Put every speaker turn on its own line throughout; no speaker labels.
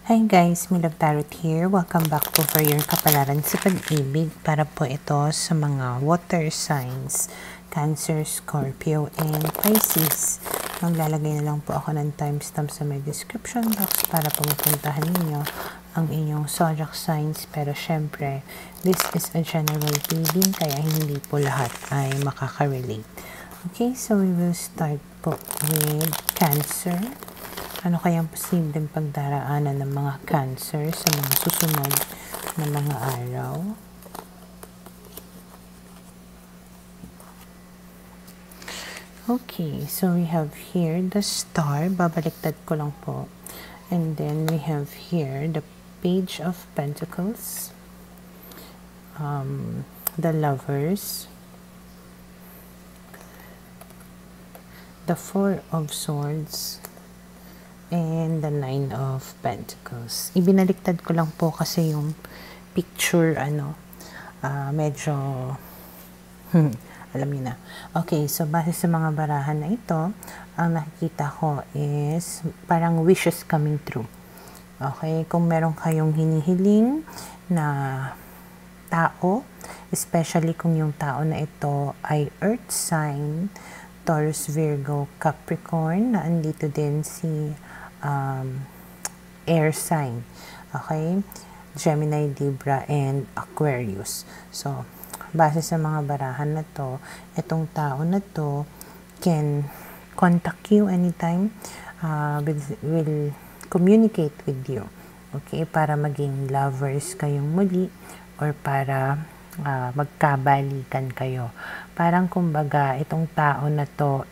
Hi guys, Milog Tarot here. Welcome back po for your kapalaran sa pag-ibig para po ito sa mga water signs, Cancer, Scorpio, and Pisces. Maglalagay na lang po ako ng timestamp sa my description box para po mapuntahan ninyo ang inyong zodiac signs. Pero syempre, this is a general reading kaya hindi po lahat ay makaka-relate. Okay, so we will start po with Cancer. Ano kayang posibleng pagdaraanan ng mga Cancer sa mga susunod na mga araw? Okay, so we have here the Star. Babaliktad ko lang po. And then we have here the Page of Pentacles, the Lovers, the Four of Swords, and the Nine of Pentacles. Ibinaliktad ko lang po kasi yung picture, medyo, alam niyo na. Okay, so base sa mga barahan na ito, ang nakikita ko is parang wishes coming true. Okay, kung meron kayong hinihiling na tao, especially kung yung tao na ito ay Earth sign, Taurus, Virgo, Capricorn, na andito din si air sign, okay, Gemini, Libra, and Aquarius. So, base sa mga barahan na to, itong tao na to can contact you anytime, will communicate with you, okay, para maging lovers kayong muli or para magkabalikan kayo. Parang kumbaga, itong tao na to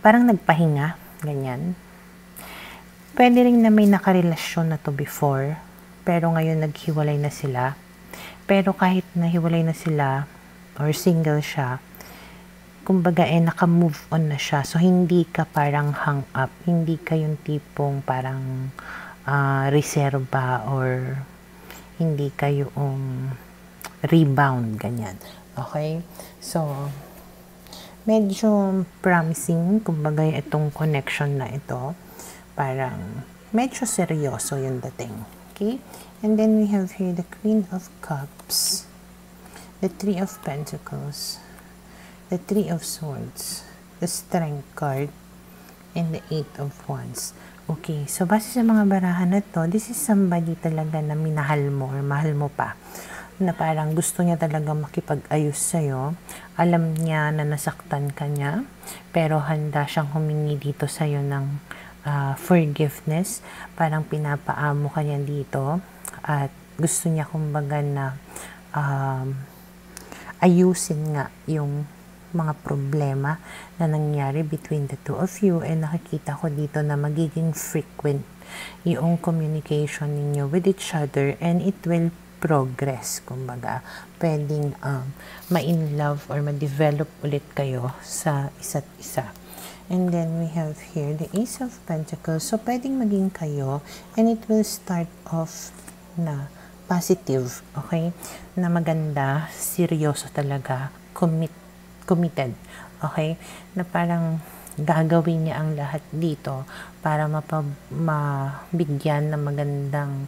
parang nagpahinga, ganyan. Pwede rin na may nakarelasyon na to before, pero ngayon naghiwalay na sila. Pero kahit nahiwalay na sila, or single siya, kumbaga naka-move on na siya. So, hindi ka parang hang up, hindi ka yung tipong parang reserva, or hindi ka yung rebound, ganyan. Okay? So, medyo promising, kumbaga itong connection na ito, parang medyo seryoso yung dating. Okay? And then we have here the Queen of Cups, the Three of Pentacles, the Three of Swords, the Strength card, and the Eight of Wands. Okay, so base sa mga barahan na to, this is somebody talaga na minahal mo or mahal mo pa, na parang gusto niya talaga makipag-ayos sa'yo. Alam niya na nasaktan ka niya, pero handa siyang humingi dito sa'yo ng forgiveness. Parang pinapaamo ka niya dito at gusto niya kumbaga na ayusin nga yung mga problema na nangyari between the two of you. And nakikita ko dito na magiging frequent yung communication ninyo with each other, and it will progress, kumbaga. Pwedeng ma-in love or ma-develop ulit kayo sa isa't isa. And then we have here the Ace of Pentacles. So, pwedeng maging kayo, and it will start off na positive, okay? Na maganda, seryoso talaga, committed, okay? Na parang gagawin niya ang lahat dito para mabigyan ng magandang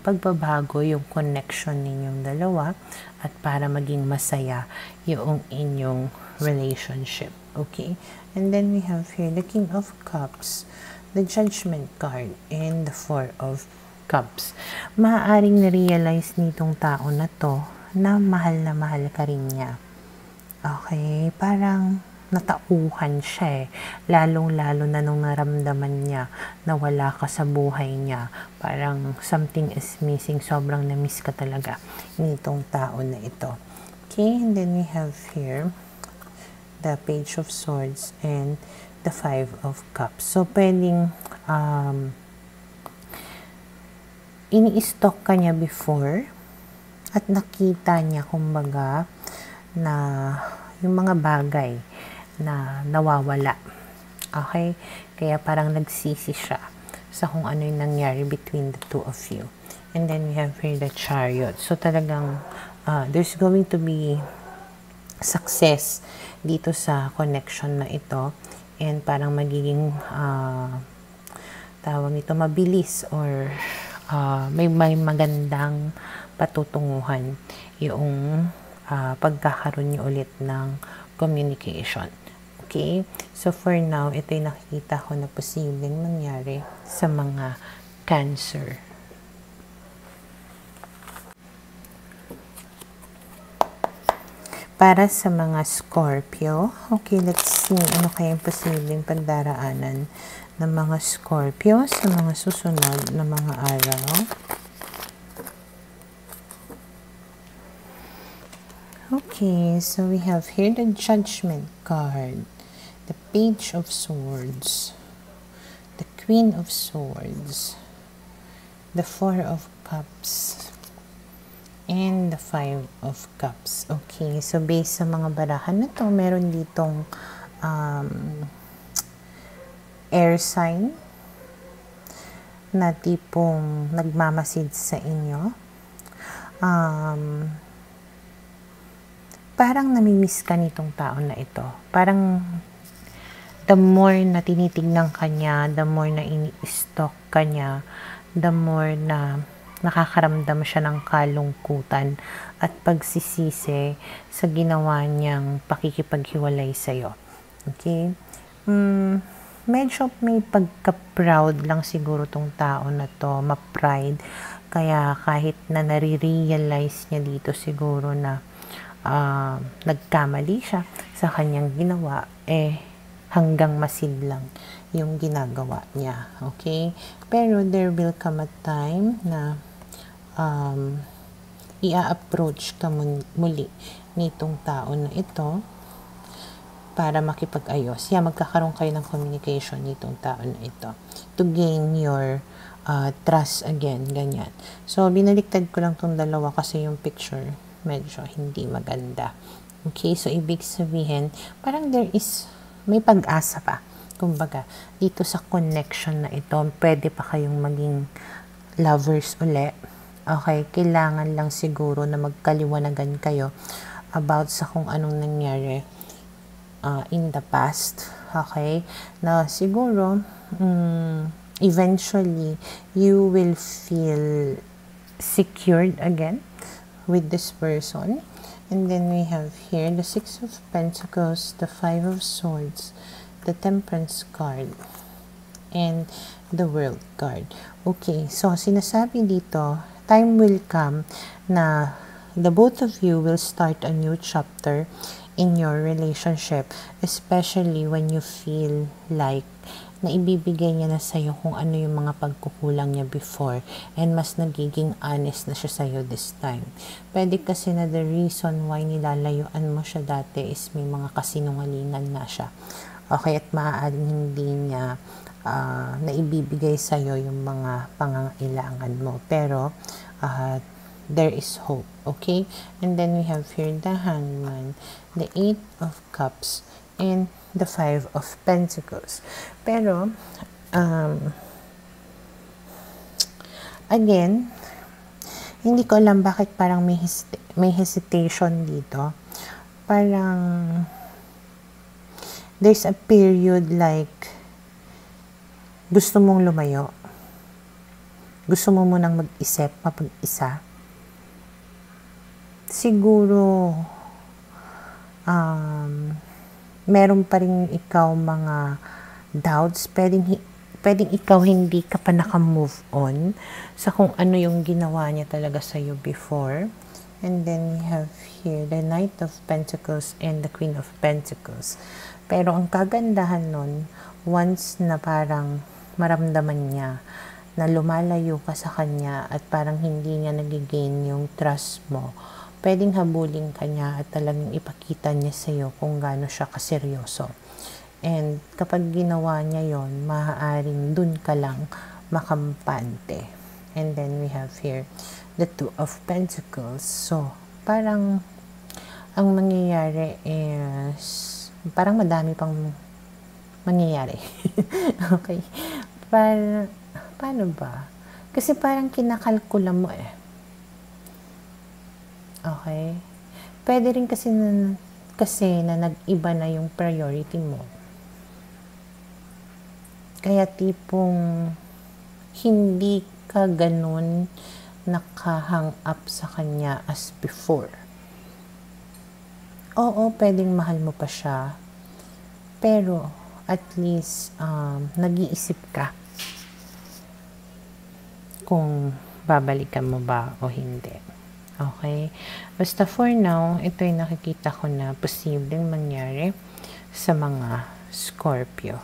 pagbabago yung connection ninyong dalawa at para maging masaya yung inyong relationship. Okay? And then we have here the King of Cups, the Judgment card, and the Four of Cups. Maaaring na-realize nitong tao na to na mahal ka rin niya. Okay? Parang natauhan siya lalong-lalo na nung naramdaman niya na wala ka sa buhay niya. Parang something is missing. Sobrang na-miss ka talaga nitong tao na ito. Okay, and then we have here the Page of Swords and the Five of Cups. So, pwedeng ini-stalk ka niya before at nakita niya kumbaga na yung mga bagay na nawawala. Okay? Kaya parang nagsisi siya sa kung ano yung nangyari between the two of you. And then we have here the Chariot. So talagang there's going to be success dito sa connection na ito, and parang magiging tawag nito, mabilis or may magandang patutunguhan yung pagkakaroon niyo ulit ng communication. Okay? So, for now, ito yung nakikita ko na posibleng mangyari sa mga Cancer. Para sa mga Scorpio, okay, let's see ano kaya yung posibleng pagdaraanan ng mga Scorpio sa mga susunod na mga araw. Okay, so we have here the Judgment card, the Page of Swords, the Queen of Swords, the Four of Cups, and the Five of Cups. Okay, so based sa mga barahan na to, meron ditong air sign na tipong nagmamasid sa inyo. Parang namimiss ka nitong tao na ito. Parang the more na tinitignan ka niya, the more na ini-stalk ka niya, the more na nakakaramdam siya ng kalungkutan at pagsisisi sa ginawa niyang pakikipaghiwalay sa'yo. Okay? Medyo may pagka-proud lang siguro tong tao na to, ma-pride. Kaya kahit na nare-realize niya dito siguro na nagkamali siya sa kanyang ginawa, hanggang masid lang yung ginagawa niya. Okay? Pero there will come a time na i-approach ka muli nitong tao na ito para makipag-ayos. Magkakaroon kayo ng communication nitong tao na ito to gain your trust again, ganyan. So, binaliktad ko lang tong dalawa kasi yung picture medyo hindi maganda. Okay, so ibig sabihin, parang may pag-asa pa. Kumbaga, dito sa connection na ito, pwede pa kayong maging lovers uli. Okay, kailangan lang siguro na magkaliwanagan kayo about sa kung anong nangyari in the past. Okay, na siguro, eventually, you will feel secured again with this person. And then we have here the Six of Pentacles, the Five of Swords, the Temperance card, and the World card. Okay, so sinasabi dito, time will come na the both of you will start a new chapter in your relationship, especially when you feel like na ibibigay niya na sa'yo kung ano yung mga pagkukulang niya before and mas nagiging honest na siya sa'yo this time. Pwede kasi na the reason why nilalayuan mo siya dati is may mga kasinungalingan na siya. Okay, at maaaring hindi niya na ibibigay sa'yo yung mga pangangailangan mo. Pero, there is hope. Okay? And then we have here the Hangman, the Eight of Cups, and the Five of Pentacles. Pero, again, hindi ko alam bakit parang may hesitation dito. Parang, there's a period like, gusto mong lumayo. Gusto mo munang mag-isip, mapag-isa. Siguro, meron pa rin ikaw mga doubts, pwedeng ikaw hindi ka pa naka-move on sa kung ano yung ginawa niya talaga sa'yo before. And then we have here the Knight of Pentacles and the Queen of Pentacles. Pero ang kagandahan nun, once na parang maramdaman niya na lumalayo ka sa kanya at parang hindi niya nagigain yung trust mo, pwedeng habulin ka niya at talagang ipakita niya sa'yo kung gaano siya kaseryoso. And kapag ginawa niya yon, maaaring dun ka lang makampante. And then we have here the Two of Pentacles. So, parang ang mangyayari is parang madami pang mangyayari. Okay. Paano ba? Kasi parang kinakalkula mo Okay? Pwede rin kasi na nag-iba na yung priority mo. Kaya tipong hindi ka ganun nakahang up sa kanya as before. Oo, pwedeng mahal mo pa siya, pero at least nag-iisip ka kung babalikan mo ba o hindi. Okay? Basta for now, ito yung nakikita ko na posibleng mangyari sa mga Scorpio.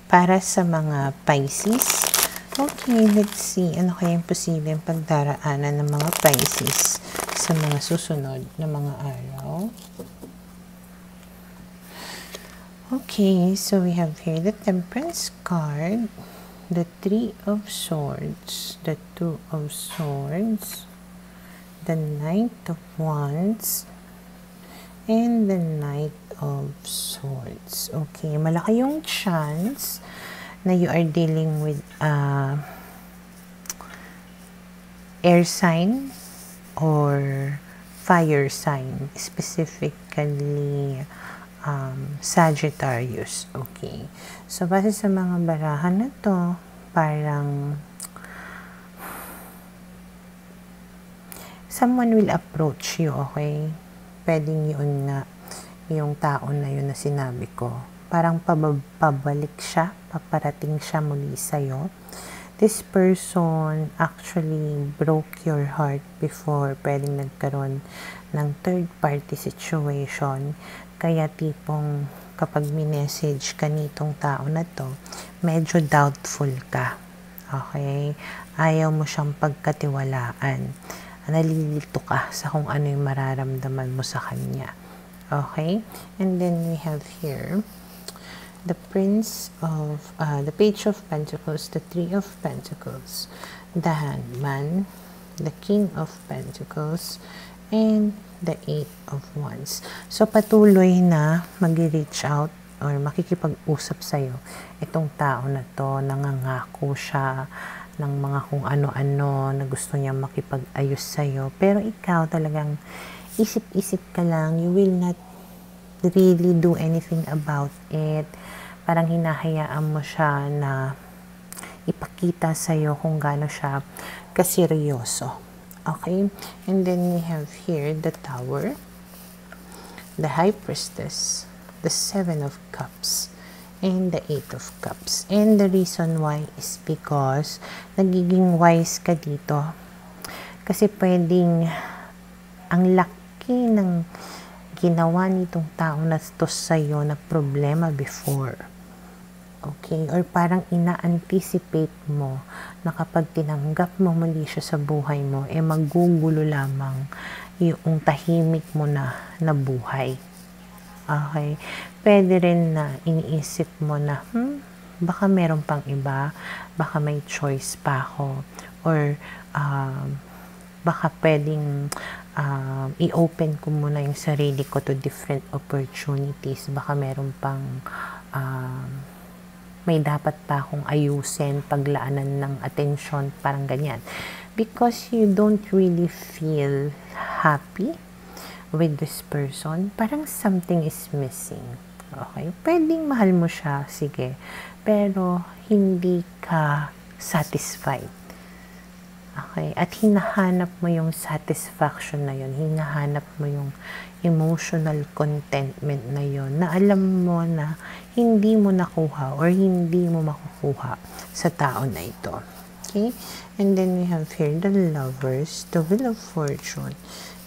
Para sa mga Pisces, okay, let's see. Ano kaya yung posibleng pagdaraanan ng mga Pisces sa mga susunod na mga araw? Okay, so we have here the Temperance card, the Three of Swords, the Two of Swords, the Knight of Wands, and the Knight of Swords. Okay, malaki yung chance na you are dealing with air sign or fire sign, specifically Sagittarius. Okay, so base sa mga barahan na to, parang someone will approach you, okay? Pwedeng yun nga yung tao na yun na sinabi ko. Parang pabalik siya, paparating siya muli sa'yo. This person actually broke your heart before. Pwedeng nagkaroon ng third party situation. Kaya tipong kapag minessage ka nitong tao na to, medyo doubtful ka. Okay? Ayaw mo siyang pagkatiwalaan. Nalilito ka sa kung ano yung mararamdaman mo sa kanya. Okay? And then we have here the Page of Pentacles, the Three of Pentacles, the Hangman, the King of Pentacles, and the Eight of Wands. So, patuloy na mag-reach out or makikipag-usap sa'yo itong tao na to. Nangangako siya ng mga kung ano-ano na gusto niya makipag-ayos sa'yo. Pero ikaw talagang isip-isip ka lang, you will not really do anything about it. Parang hinahayaan mo siya na ipakita sa'yo kung gaano siya kaseryoso. Okay? And then we have here the Tower, the High Priestess, the Seven of Cups, and the Eight of Cups. And the reason why is because nagiging wise ka dito. Kasi pwedeng ang laki ng ginawa nitong tao na to sa'yo na problema before. Okay? Or parang ina-anticipate mo na kapag tinanggap mo muli siya sa buhay mo, magugulo lamang yung tahimik mo na buhay. Okay? Pwede rin na iniisip mo na, baka meron pang iba, baka may choice pa ako, or baka pwedeng i-open ko muna yung sarili ko to different opportunities. Baka meron pang may dapat pa akong ayusin, paglaanan ng atensyon, parang ganyan. Because you don't really feel happy with this person, parang something is missing. Okay? Pwedeng mahal mo siya, sige, pero hindi ka satisfied. Okay? At hinahanap mo yung satisfaction na yun, hinahanap mo yung emotional contentment na yun, na alam mo na hindi mo nakuha or hindi mo makukuha sa tao na ito. Okay? And then we have here the Lovers, the Wheel of Fortune,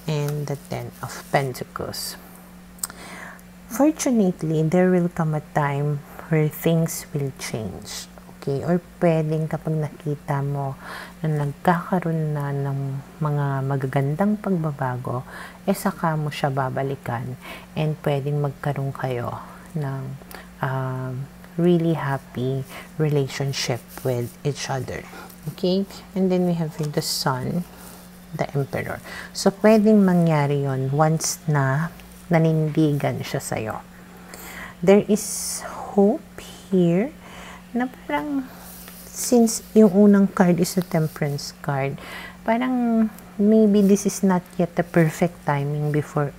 and the Ten of Pentacles. Fortunately, there will come a time where things will change. Okay? Or pwedeng kapag nakita mo na nagkakaroon na ng mga magagandang pagbabago, saka mo siya babalikan and pwedeng magkaroon kayo ng really happy relationship with each other. Okay? And then we have here the Sun, the Emperor. So, pwedeng mangyari yon once na nanindigan siya sa'yo. There is hope here na parang since yung unang card is a Temperance card, parang maybe this is not yet the perfect timing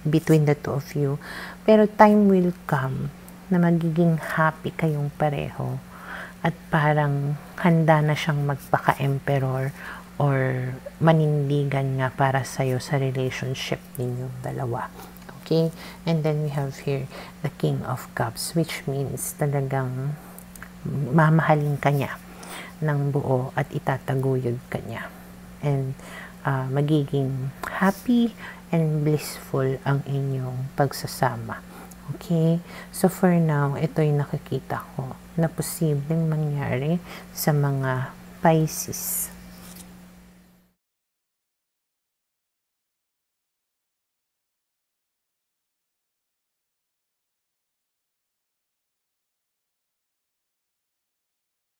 between the two of you. Pero time will come na magiging happy kayong pareho. At parang handa na siyang magpaka-emperor or manindigan nga para sa'yo sa relationship ninyong dalawa. Okay? And then we have here the King of Cups, which means talagang mamahalin ka niya ng buo at itataguyod ka niya. And magiging happy and blissful ang inyong pagsasama. Okay? So for now, ito yung nakikita ko na posibleng mangyari sa mga Pisces.